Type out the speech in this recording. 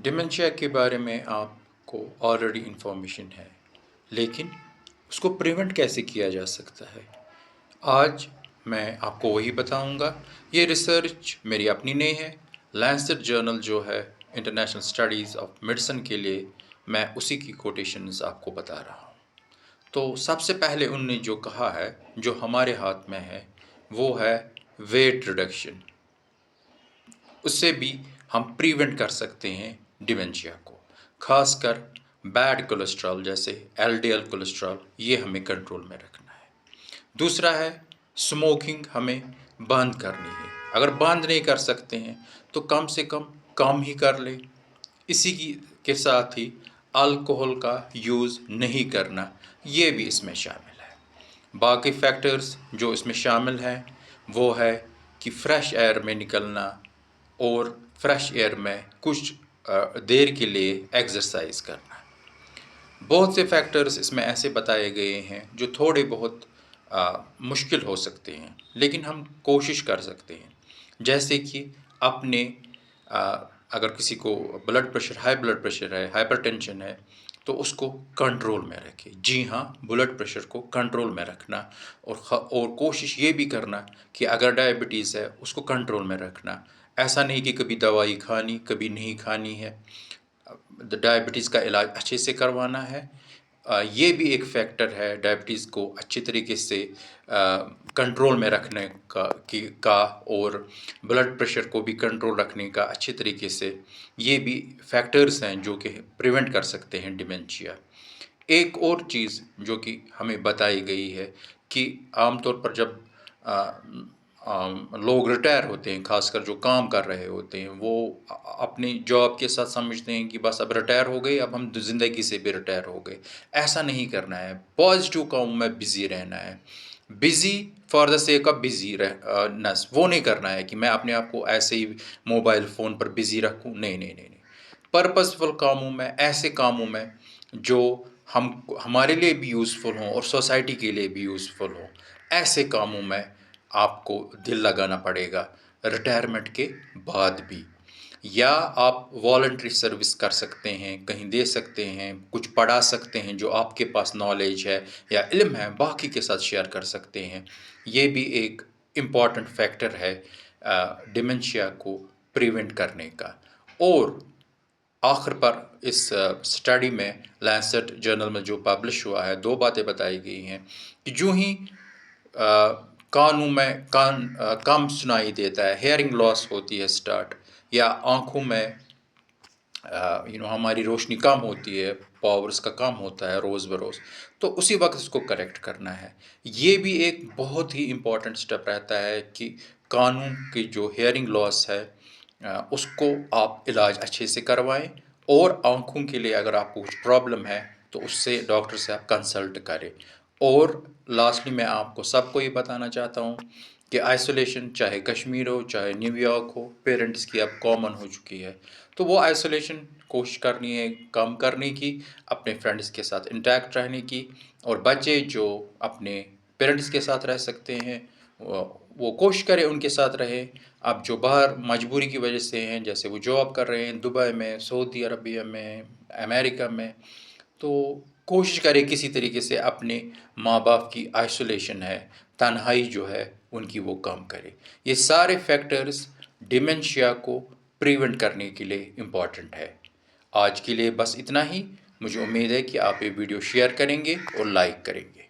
Dementia کے بارے میں آپ کو آلریڈی انفارمیشن ہے، لیکن اس کو پریونٹ کیسے کیا جا سکتا ہے؟ آج میں آپ کو وہی بتاؤں گا۔ یہ ریسرچ میری اپنی نہیں ہے، لینسٹ جرنل جو ہے انٹرنیشنل اسٹڈیز آف میڈیسن کے لیے، میں اسی کی کوٹیشنز آپ کو بتا رہا ہوں۔ تو سب سے پہلے ان نے جو کہا ہے، جو ہمارے ہاتھ میں ہے، وہ ہے ویٹ ریڈکشن۔ اس سے بھی ہم پریونٹ کر سکتے ہیں ڈیمنشیا کو، خاص کر بیڈ کولیسٹرول جیسے ایل ڈی ایل کولیسٹرول، یہ ہمیں کنٹرول میں رکھنا ہے۔ دوسرا ہے اسموکنگ، ہمیں بند کرنی ہے۔ اگر بند نہیں کر سکتے ہیں تو کم سے کم ہی کر لیں۔ اسی کے ساتھ ہی الکوہل کا یوز نہیں کرنا، یہ بھی اس میں شامل ہے۔ باقی فیکٹرز جو اس میں شامل ہیں وہ ہے کہ فریش ایئر میں نکلنا اور فریش ایئر میں کچھ دیر کے لیے ایکسرسائز کرنا۔ بہت سے فیکٹرز اس میں ایسے بتائے گئے ہیں جو تھوڑے بہت مشکل ہو سکتے ہیں، لیکن ہم کوشش کر سکتے ہیں۔ جیسے کہ اپنے اگر کسی کو blood pressure, high blood pressure ہے، ہائپر ٹینشن ہے، تو اس کو کنٹرول میں رکھے۔ جی ہاں، بلڈ پریشر کو کنٹرول میں رکھنا، اور کوشش یہ بھی کرنا کہ اگر ڈائبٹیز ہے اس کو کنٹرول میں رکھنا۔ ایسا نہیں کہ کبھی دوائی کھانی کبھی نہیں کھانی ہے، ڈائبٹیز کا علاج اچھے سے کروانا ہے۔ یہ بھی ایک فیکٹر ہے ڈائبٹیز کو اچھی طریقے سے کنٹرول میں رکھنے کا اور بلڈ پریشر کو بھی کنٹرول رکھنے کا اچھے طریقے سے۔ یہ بھی فیکٹرز ہیں جو کہ پریونٹ کر سکتے ہیں ڈیمنشیا۔ ایک اور چیز جو کہ ہمیں بتائی گئی ہے کہ عام طور پر جب لوگ ریٹائر ہوتے ہیں، خاص کر جو کام کر رہے ہوتے ہیں، وہ اپنی جاب کے ساتھ سمجھتے ہیں کہ بس اب ریٹائر ہو گئی، اب ہم زندگی سے بھی ریٹائر ہو گئے۔ ایسا نہیں کرنا ہے، پازیٹیو کاموں میں بزی رہنا ہے۔ Busy for the sake of busy نس، وہ نہیں کرنا ہے کہ میں اپنے آپ کو ایسے ہی موبائل فون پر بزی رکھوں۔ نہیں۔ پرپزفل کاموں میں، ایسے کاموں میں جو ہمارے لیے بھی یوزفل ہوں اور سوسائٹی کے لیے بھی یوزفل ہوں، ایسے کاموں میں آپ کو دل لگانا پڑے گا ریٹائرمنٹ کے بعد بھی۔ یا آپ والنٹری سروس کر سکتے ہیں، کہیں دے سکتے ہیں، کچھ پڑھا سکتے ہیں جو آپ کے پاس نالج ہے یا علم ہے، باقی کے ساتھ شیئر کر سکتے ہیں۔ یہ بھی ایک امپورٹنٹ فیکٹر ہے ڈیمنشیا کو پریونٹ کرنے کا۔ اور آخر پر اس اسٹڈی میں لینسٹ جرنل میں جو پبلش ہوا ہے، دو باتیں بتائی گئی ہیں کہ جو ہی کانوں میں کم سنائی دیتا ہے، ہیئرنگ لاس ہوتی ہے سٹارٹ، یا آنکھوں میں ہماری روشنی کم ہوتی ہے، پاورز کا کم ہوتا ہے روز بروز، تو اسی وقت اس کو کریکٹ کرنا ہے۔ یہ بھی ایک بہت ہی امپورٹنٹ سٹیپ رہتا ہے کہ کانوں کی جو ہیئرنگ لاس ہے اس کو آپ علاج اچھے سے کروائیں، اور آنکھوں کے لیے اگر آپ کو کچھ پرابلم ہے تو اس سے ڈاکٹر سے آپ کنسلٹ کریں۔ اور لاسٹلی میں آپ کو سب کو یہ بتانا چاہتا ہوں کہ آئسولیشن چاہے کشمیر ہو چاہے نیو یارک ہو، پیرنٹس کی اب کامن ہو چکی ہے، تو وہ آئسولیشن کوشش کرنی ہے کم کرنے کی، اپنے فرینڈس کے ساتھ انٹیکٹ رہنے کی، اور بچے جو اپنے پیرنٹس کے ساتھ رہ سکتے ہیں وہ کوشش کریں ان کے ساتھ رہیں۔ اب جو باہر مجبوری کی وجہ سے ہیں، جیسے وہ جاب کر رہے ہیں دبئی میں، سعودی عربیہ میں، امریکہ میں، تو کوشش کرے کسی طریقے سے اپنے ماں باپ کی آئسولیشن ہے، تنہائی جو ہے ان کی، وہ کم کرے۔ یہ سارے فیکٹرز ڈیمنشیا کو پریونٹ کرنے کے لیے امپورٹنٹ ہے۔ آج کے لیے بس اتنا ہی۔ مجھے امید ہے کہ آپ یہ ویڈیو شیئر کریں گے اور لائک کریں گے۔